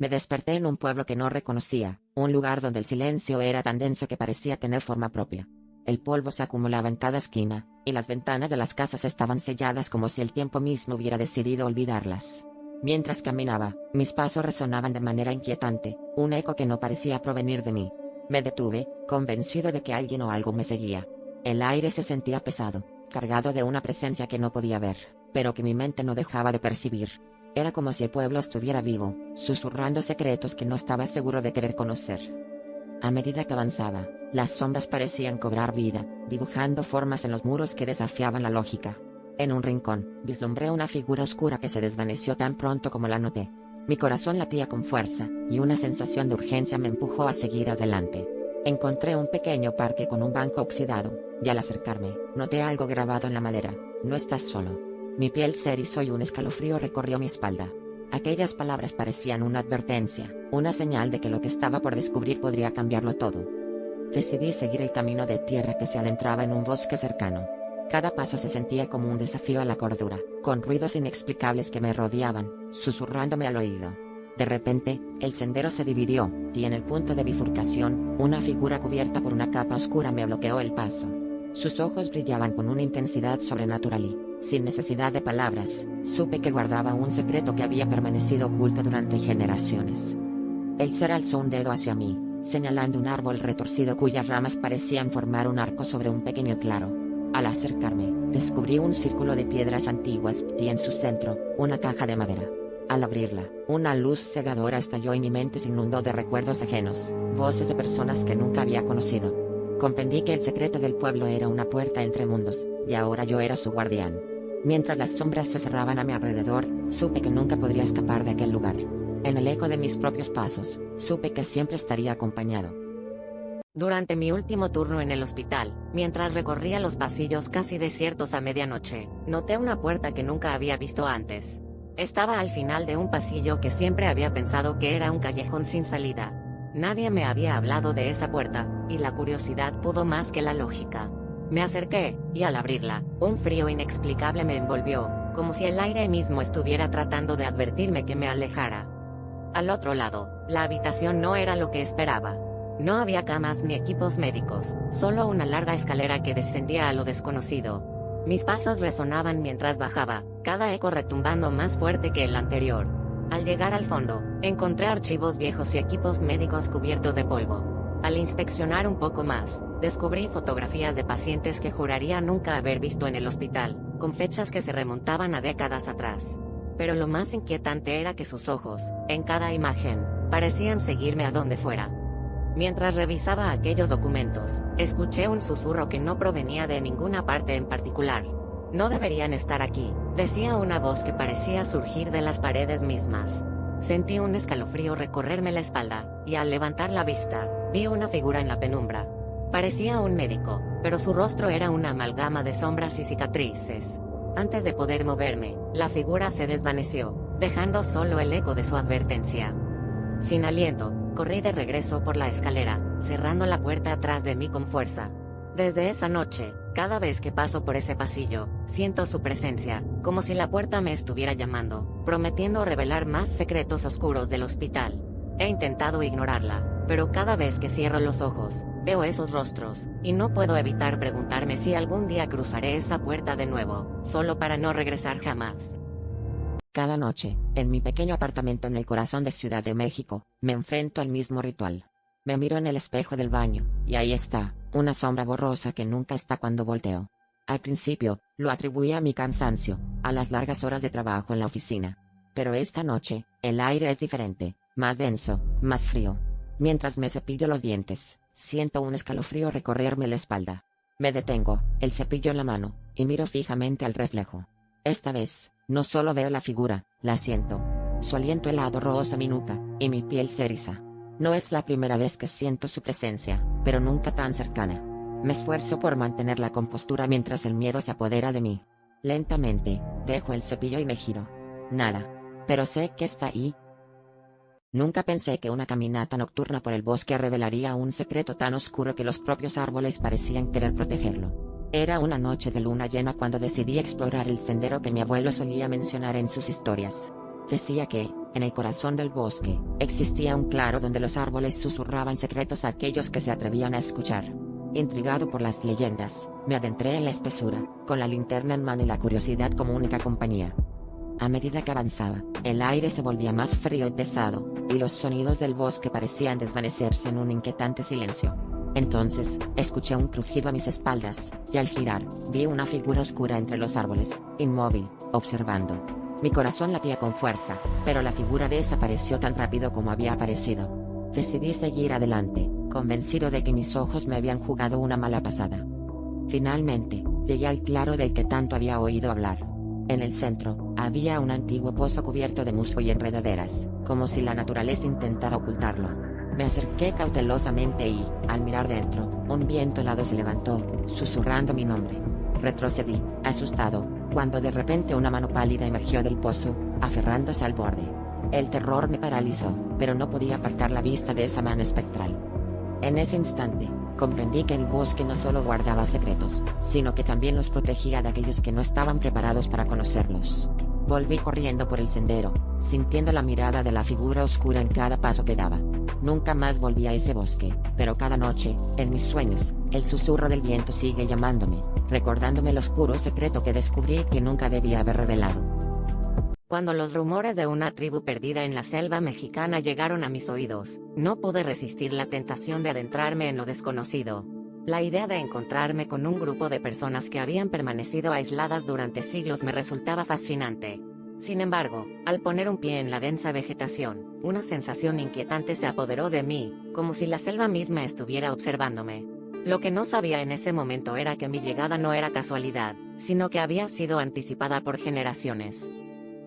Me desperté en un pueblo que no reconocía, un lugar donde el silencio era tan denso que parecía tener forma propia. El polvo se acumulaba en cada esquina, y las ventanas de las casas estaban selladas como si el tiempo mismo hubiera decidido olvidarlas. Mientras caminaba, mis pasos resonaban de manera inquietante, un eco que no parecía provenir de mí. Me detuve, convencido de que alguien o algo me seguía. El aire se sentía pesado, cargado de una presencia que no podía ver, pero que mi mente no dejaba de percibir. Era como si el pueblo estuviera vivo, susurrando secretos que no estaba seguro de querer conocer. A medida que avanzaba, las sombras parecían cobrar vida, dibujando formas en los muros que desafiaban la lógica. En un rincón, vislumbré una figura oscura que se desvaneció tan pronto como la noté. Mi corazón latía con fuerza, y una sensación de urgencia me empujó a seguir adelante. Encontré un pequeño parque con un banco oxidado, y al acercarme, noté algo grabado en la madera: no estás solo. Mi piel se erizó y un escalofrío recorrió mi espalda. Aquellas palabras parecían una advertencia, una señal de que lo que estaba por descubrir podría cambiarlo todo. Decidí seguir el camino de tierra que se adentraba en un bosque cercano. Cada paso se sentía como un desafío a la cordura, con ruidos inexplicables que me rodeaban, susurrándome al oído. De repente, el sendero se dividió, y en el punto de bifurcación, una figura cubierta por una capa oscura me bloqueó el paso. Sus ojos brillaban con una intensidad sobrenatural y, sin necesidad de palabras, supe que guardaba un secreto que había permanecido oculto durante generaciones. El ser alzó un dedo hacia mí, señalando un árbol retorcido cuyas ramas parecían formar un arco sobre un pequeño claro. Al acercarme, descubrí un círculo de piedras antiguas, y en su centro, una caja de madera. Al abrirla, una luz cegadora estalló y mi mente se inundó de recuerdos ajenos, voces de personas que nunca había conocido. Comprendí que el secreto del pueblo era una puerta entre mundos, y ahora yo era su guardián. Mientras las sombras se cerraban a mi alrededor, supe que nunca podría escapar de aquel lugar. En el eco de mis propios pasos, supe que siempre estaría acompañado. Durante mi último turno en el hospital, mientras recorría los pasillos casi desiertos a medianoche, noté una puerta que nunca había visto antes. Estaba al final de un pasillo que siempre había pensado que era un callejón sin salida. Nadie me había hablado de esa puerta, y la curiosidad pudo más que la lógica. Me acerqué, y al abrirla, un frío inexplicable me envolvió, como si el aire mismo estuviera tratando de advertirme que me alejara. Al otro lado, la habitación no era lo que esperaba. No había camas ni equipos médicos, solo una larga escalera que descendía a lo desconocido. Mis pasos resonaban mientras bajaba, cada eco retumbando más fuerte que el anterior. Al llegar al fondo, encontré archivos viejos y equipos médicos cubiertos de polvo. Al inspeccionar un poco más, descubrí fotografías de pacientes que juraría nunca haber visto en el hospital, con fechas que se remontaban a décadas atrás. Pero lo más inquietante era que sus ojos, en cada imagen, parecían seguirme a donde fuera. Mientras revisaba aquellos documentos, escuché un susurro que no provenía de ninguna parte en particular. No deberían estar aquí, decía una voz que parecía surgir de las paredes mismas. Sentí un escalofrío recorrerme la espalda, y al levantar la vista, vi una figura en la penumbra. Parecía un médico, pero su rostro era una amalgama de sombras y cicatrices. Antes de poder moverme, la figura se desvaneció, dejando solo el eco de su advertencia. Sin aliento, corrí de regreso por la escalera, cerrando la puerta atrás de mí con fuerza. Desde esa noche, cada vez que paso por ese pasillo, siento su presencia, como si la puerta me estuviera llamando, prometiendo revelar más secretos oscuros del hospital. He intentado ignorarla, pero cada vez que cierro los ojos, veo esos rostros, y no puedo evitar preguntarme si algún día cruzaré esa puerta de nuevo, solo para no regresar jamás. Cada noche, en mi pequeño apartamento en el corazón de Ciudad de México, me enfrento al mismo ritual. Me miro en el espejo del baño, y ahí está, una sombra borrosa que nunca está cuando volteo. Al principio, lo atribuía a mi cansancio, a las largas horas de trabajo en la oficina. Pero esta noche, el aire es diferente, más denso, más frío. Mientras me cepillo los dientes, siento un escalofrío recorrerme la espalda. Me detengo, el cepillo en la mano, y miro fijamente al reflejo. Esta vez, no solo veo la figura, la siento. Su aliento helado roza mi nuca, y mi piel se eriza. No es la primera vez que siento su presencia, pero nunca tan cercana. Me esfuerzo por mantener la compostura mientras el miedo se apodera de mí. Lentamente, dejo el cepillo y me giro. Nada. Pero sé que está ahí. Nunca pensé que una caminata nocturna por el bosque revelaría un secreto tan oscuro que los propios árboles parecían querer protegerlo. Era una noche de luna llena cuando decidí explorar el sendero que mi abuelo solía mencionar en sus historias. Decía que, en el corazón del bosque, existía un claro donde los árboles susurraban secretos a aquellos que se atrevían a escuchar. Intrigado por las leyendas, me adentré en la espesura, con la linterna en mano y la curiosidad como única compañía. A medida que avanzaba, el aire se volvía más frío y pesado, y los sonidos del bosque parecían desvanecerse en un inquietante silencio. Entonces, escuché un crujido a mis espaldas, y al girar, vi una figura oscura entre los árboles, inmóvil, observando. Mi corazón latía con fuerza, pero la figura desapareció tan rápido como había aparecido. Decidí seguir adelante, convencido de que mis ojos me habían jugado una mala pasada. Finalmente, llegué al claro del que tanto había oído hablar. En el centro, había un antiguo pozo cubierto de musgo y enredaderas, como si la naturaleza intentara ocultarlo. Me acerqué cautelosamente y, al mirar dentro, un viento helado se levantó, susurrando mi nombre. Retrocedí, asustado, cuando de repente una mano pálida emergió del pozo, aferrándose al borde. El terror me paralizó, pero no podía apartar la vista de esa mano espectral. En ese instante, comprendí que el bosque no solo guardaba secretos, sino que también los protegía de aquellos que no estaban preparados para conocerlos. Volví corriendo por el sendero, sintiendo la mirada de la figura oscura en cada paso que daba. Nunca más volví a ese bosque, pero cada noche, en mis sueños, el susurro del viento sigue llamándome, recordándome el oscuro secreto que descubrí que nunca debía haber revelado. Cuando los rumores de una tribu perdida en la selva mexicana llegaron a mis oídos, no pude resistir la tentación de adentrarme en lo desconocido. La idea de encontrarme con un grupo de personas que habían permanecido aisladas durante siglos me resultaba fascinante. Sin embargo, al poner un pie en la densa vegetación, una sensación inquietante se apoderó de mí, como si la selva misma estuviera observándome. Lo que no sabía en ese momento era que mi llegada no era casualidad, sino que había sido anticipada por generaciones.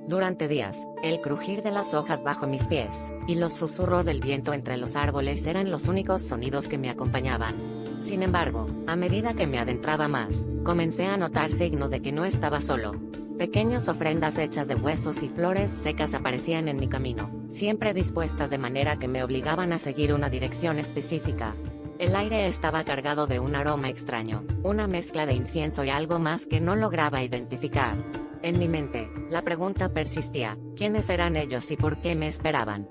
Durante días, el crujir de las hojas bajo mis pies, y los susurros del viento entre los árboles eran los únicos sonidos que me acompañaban. Sin embargo, a medida que me adentraba más, comencé a notar signos de que no estaba solo. Pequeñas ofrendas hechas de huesos y flores secas aparecían en mi camino, siempre dispuestas de manera que me obligaban a seguir una dirección específica. El aire estaba cargado de un aroma extraño, una mezcla de incienso y algo más que no lograba identificar. En mi mente, la pregunta persistía: ¿quiénes eran ellos y por qué me esperaban?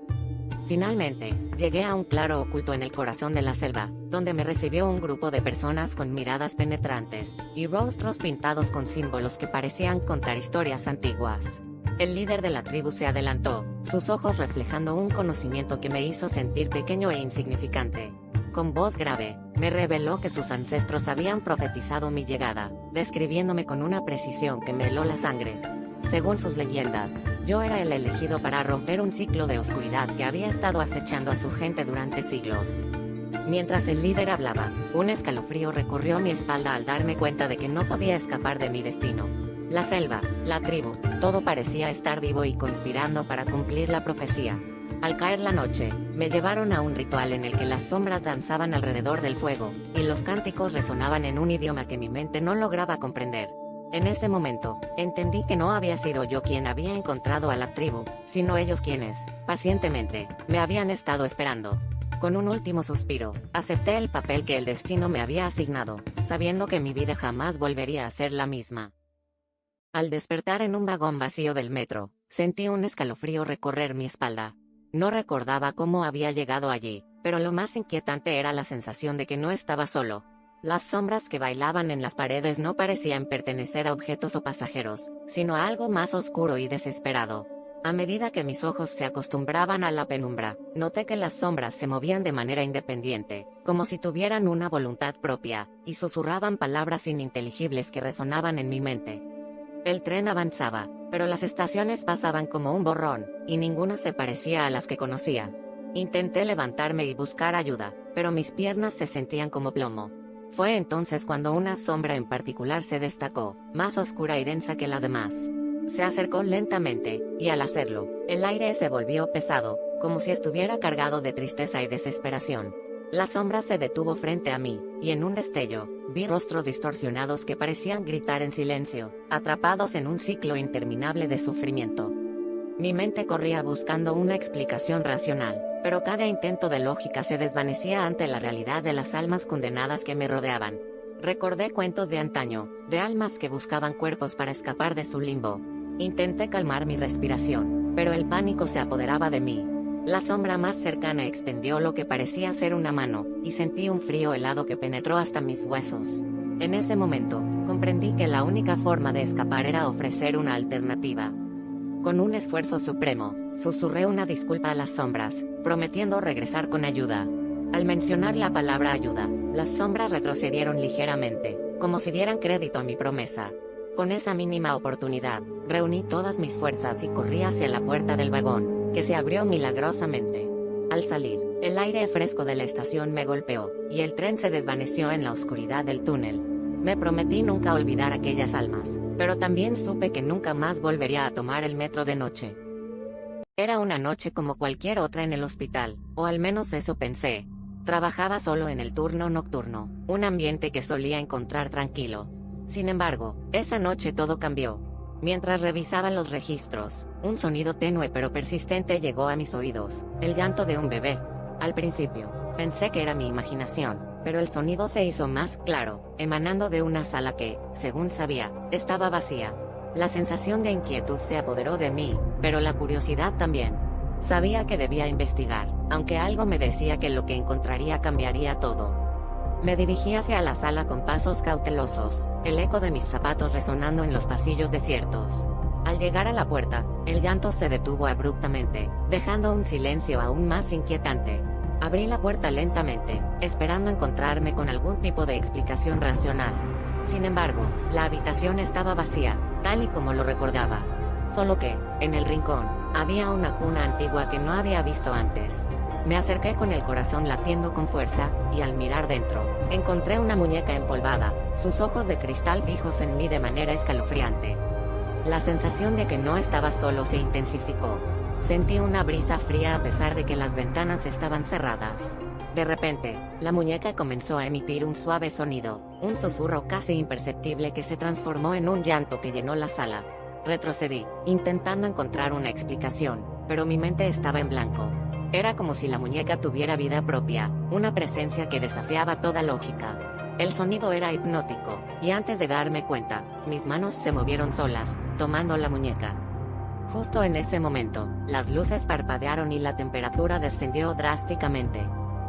Finalmente, llegué a un claro oculto en el corazón de la selva, donde me recibió un grupo de personas con miradas penetrantes, y rostros pintados con símbolos que parecían contar historias antiguas. El líder de la tribu se adelantó, sus ojos reflejando un conocimiento que me hizo sentir pequeño e insignificante. Con voz grave, me reveló que sus ancestros habían profetizado mi llegada, describiéndome con una precisión que me heló la sangre. Según sus leyendas, yo era el elegido para romper un ciclo de oscuridad que había estado acechando a su gente durante siglos. Mientras el líder hablaba, un escalofrío recorrió mi espalda al darme cuenta de que no podía escapar de mi destino. La selva, la tribu, todo parecía estar vivo y conspirando para cumplir la profecía. Al caer la noche, me llevaron a un ritual en el que las sombras danzaban alrededor del fuego, y los cánticos resonaban en un idioma que mi mente no lograba comprender. En ese momento, entendí que no había sido yo quien había encontrado a la tribu, sino ellos quienes, pacientemente, me habían estado esperando. Con un último suspiro, acepté el papel que el destino me había asignado, sabiendo que mi vida jamás volvería a ser la misma. Al despertar en un vagón vacío del metro, sentí un escalofrío recorrer mi espalda. No recordaba cómo había llegado allí, pero lo más inquietante era la sensación de que no estaba solo. Las sombras que bailaban en las paredes no parecían pertenecer a objetos o pasajeros, sino a algo más oscuro y desesperado. A medida que mis ojos se acostumbraban a la penumbra, noté que las sombras se movían de manera independiente, como si tuvieran una voluntad propia, y susurraban palabras ininteligibles que resonaban en mi mente. El tren avanzaba, pero las estaciones pasaban como un borrón, y ninguna se parecía a las que conocía. Intenté levantarme y buscar ayuda, pero mis piernas se sentían como plomo. Fue entonces cuando una sombra en particular se destacó, más oscura y densa que las demás. Se acercó lentamente, y al hacerlo, el aire se volvió pesado, como si estuviera cargado de tristeza y desesperación. La sombra se detuvo frente a mí, y en un destello, vi rostros distorsionados que parecían gritar en silencio, atrapados en un ciclo interminable de sufrimiento. Mi mente corría buscando una explicación racional, pero cada intento de lógica se desvanecía ante la realidad de las almas condenadas que me rodeaban. Recordé cuentos de antaño, de almas que buscaban cuerpos para escapar de su limbo. Intenté calmar mi respiración, pero el pánico se apoderaba de mí. La sombra más cercana extendió lo que parecía ser una mano, y sentí un frío helado que penetró hasta mis huesos. En ese momento, comprendí que la única forma de escapar era ofrecer una alternativa. Con un esfuerzo supremo, susurré una disculpa a las sombras, prometiendo regresar con ayuda. Al mencionar la palabra ayuda, las sombras retrocedieron ligeramente, como si dieran crédito a mi promesa. Con esa mínima oportunidad, reuní todas mis fuerzas y corrí hacia la puerta del vagón, que se abrió milagrosamente. Al salir, el aire fresco de la estación me golpeó, y el tren se desvaneció en la oscuridad del túnel. Me prometí nunca olvidar aquellas almas, pero también supe que nunca más volvería a tomar el metro de noche. Era una noche como cualquier otra en el hospital, o al menos eso pensé. Trabajaba solo en el turno nocturno, un ambiente que solía encontrar tranquilo. Sin embargo, esa noche todo cambió. Mientras revisaba los registros, un sonido tenue pero persistente llegó a mis oídos, el llanto de un bebé. Al principio, pensé que era mi imaginación, pero el sonido se hizo más claro, emanando de una sala que, según sabía, estaba vacía. La sensación de inquietud se apoderó de mí, pero la curiosidad también. Sabía que debía investigar, aunque algo me decía que lo que encontraría cambiaría todo. Me dirigí hacia la sala con pasos cautelosos, el eco de mis zapatos resonando en los pasillos desiertos. Al llegar a la puerta, el llanto se detuvo abruptamente, dejando un silencio aún más inquietante. Abrí la puerta lentamente, esperando encontrarme con algún tipo de explicación racional. Sin embargo, la habitación estaba vacía, tal y como lo recordaba. Solo que, en el rincón, había una cuna antigua que no había visto antes. Me acerqué con el corazón latiendo con fuerza, y al mirar dentro, encontré una muñeca empolvada, sus ojos de cristal fijos en mí de manera escalofriante. La sensación de que no estaba solo se intensificó. Sentí una brisa fría a pesar de que las ventanas estaban cerradas. De repente, la muñeca comenzó a emitir un suave sonido, un susurro casi imperceptible que se transformó en un llanto que llenó la sala. Retrocedí, intentando encontrar una explicación, pero mi mente estaba en blanco. Era como si la muñeca tuviera vida propia, una presencia que desafiaba toda lógica. El sonido era hipnótico, y antes de darme cuenta, mis manos se movieron solas, tomando la muñeca. Justo en ese momento, las luces parpadearon y la temperatura descendió drásticamente.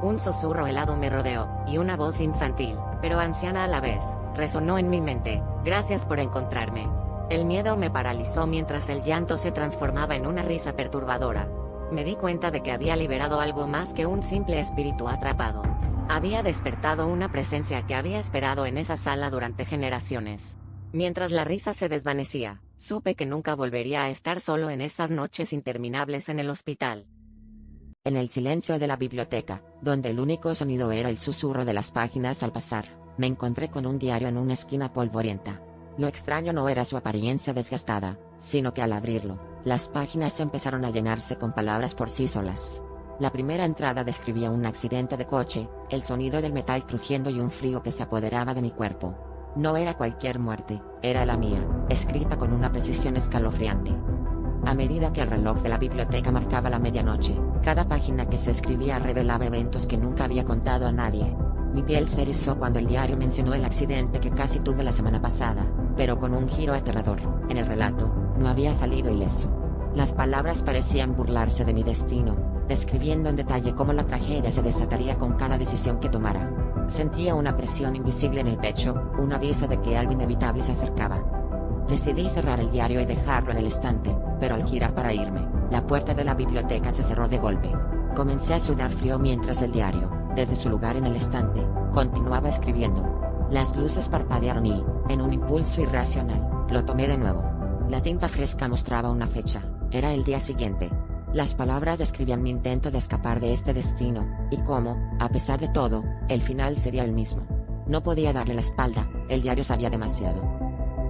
Un susurro helado me rodeó, y una voz infantil, pero anciana a la vez, resonó en mi mente: "Gracias por encontrarme". El miedo me paralizó mientras el llanto se transformaba en una risa perturbadora. Me di cuenta de que había liberado algo más que un simple espíritu atrapado. Había despertado una presencia que había esperado en esa sala durante generaciones. Mientras la risa se desvanecía, supe que nunca volvería a estar solo en esas noches interminables en el hospital. En el silencio de la biblioteca, donde el único sonido era el susurro de las páginas al pasar, me encontré con un diario en una esquina polvorienta. Lo extraño no era su apariencia desgastada, sino que al abrirlo, las páginas empezaron a llenarse con palabras por sí solas. La primera entrada describía un accidente de coche, el sonido del metal crujiendo y un frío que se apoderaba de mi cuerpo. No era cualquier muerte, era la mía, escrita con una precisión escalofriante. A medida que el reloj de la biblioteca marcaba la medianoche, cada página que se escribía revelaba eventos que nunca había contado a nadie. Mi piel se erizó cuando el diario mencionó el accidente que casi tuve la semana pasada, pero con un giro aterrador. En el relato, no había salido ileso. Las palabras parecían burlarse de mi destino, describiendo en detalle cómo la tragedia se desataría con cada decisión que tomara. Sentía una presión invisible en el pecho, un aviso de que algo inevitable se acercaba. Decidí cerrar el diario y dejarlo en el estante, pero al girar para irme, la puerta de la biblioteca se cerró de golpe. Comencé a sudar frío mientras el diario, desde su lugar en el estante, continuaba escribiendo. Las luces parpadearon y, en un impulso irracional, lo tomé de nuevo. La tinta fresca mostraba una fecha, era el día siguiente. Las palabras describían mi intento de escapar de este destino, y cómo, a pesar de todo, el final sería el mismo. No podía darle la espalda, el diario sabía demasiado.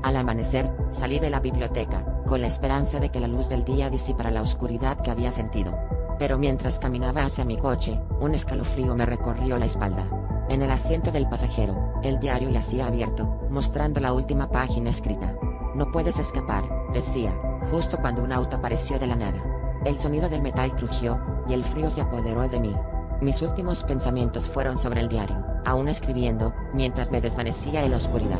Al amanecer, salí de la biblioteca, con la esperanza de que la luz del día disipara la oscuridad que había sentido. Pero mientras caminaba hacia mi coche, un escalofrío me recorrió la espalda. En el asiento del pasajero, el diario yacía abierto, mostrando la última página escrita. "No puedes escapar", decía, justo cuando un auto apareció de la nada. El sonido del metal crujió, y el frío se apoderó de mí. Mis últimos pensamientos fueron sobre el diario, aún escribiendo, mientras me desvanecía en la oscuridad.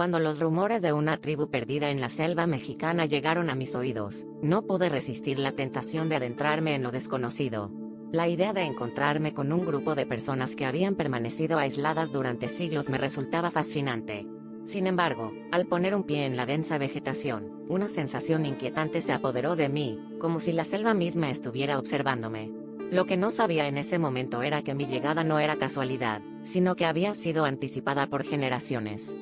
Cuando los rumores de una tribu perdida en la selva mexicana llegaron a mis oídos, no pude resistir la tentación de adentrarme en lo desconocido. La idea de encontrarme con un grupo de personas que habían permanecido aisladas durante siglos me resultaba fascinante. Sin embargo, al poner un pie en la densa vegetación, una sensación inquietante se apoderó de mí, como si la selva misma estuviera observándome. Lo que no sabía en ese momento era que mi llegada no era casualidad, sino que había sido anticipada por generaciones.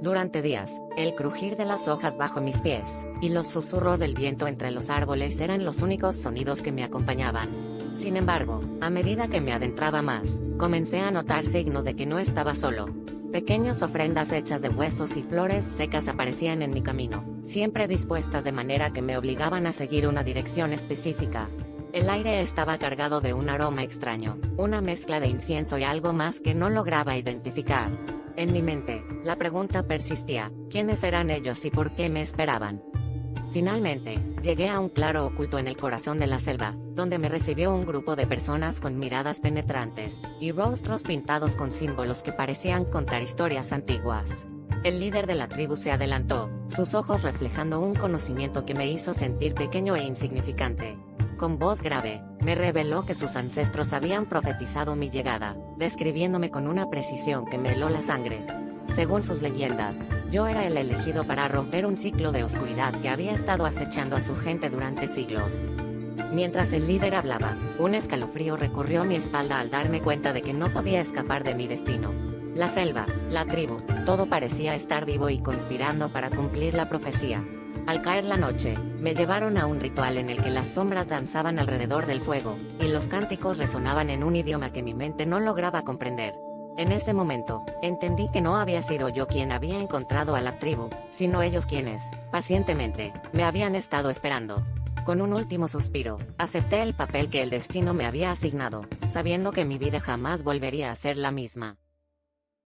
Durante días, el crujir de las hojas bajo mis pies, y los susurros del viento entre los árboles eran los únicos sonidos que me acompañaban. Sin embargo, a medida que me adentraba más, comencé a notar signos de que no estaba solo. Pequeñas ofrendas hechas de huesos y flores secas aparecían en mi camino, siempre dispuestas de manera que me obligaban a seguir una dirección específica. El aire estaba cargado de un aroma extraño, una mezcla de incienso y algo más que no lograba identificar. En mi mente, la pregunta persistía: ¿quiénes eran ellos y por qué me esperaban? Finalmente, llegué a un claro oculto en el corazón de la selva, donde me recibió un grupo de personas con miradas penetrantes, y rostros pintados con símbolos que parecían contar historias antiguas. El líder de la tribu se adelantó, sus ojos reflejando un conocimiento que me hizo sentir pequeño e insignificante. Con voz grave, me reveló que sus ancestros habían profetizado mi llegada, describiéndome con una precisión que me heló la sangre. Según sus leyendas, yo era el elegido para romper un ciclo de oscuridad que había estado acechando a su gente durante siglos. Mientras el líder hablaba, un escalofrío recorrió mi espalda al darme cuenta de que no podía escapar de mi destino. La selva, la tribu, todo parecía estar vivo y conspirando para cumplir la profecía. Al caer la noche, me llevaron a un ritual en el que las sombras danzaban alrededor del fuego, y los cánticos resonaban en un idioma que mi mente no lograba comprender. En ese momento, entendí que no había sido yo quien había encontrado a la tribu, sino ellos quienes, pacientemente, me habían estado esperando. Con un último suspiro, acepté el papel que el destino me había asignado, sabiendo que mi vida jamás volvería a ser la misma.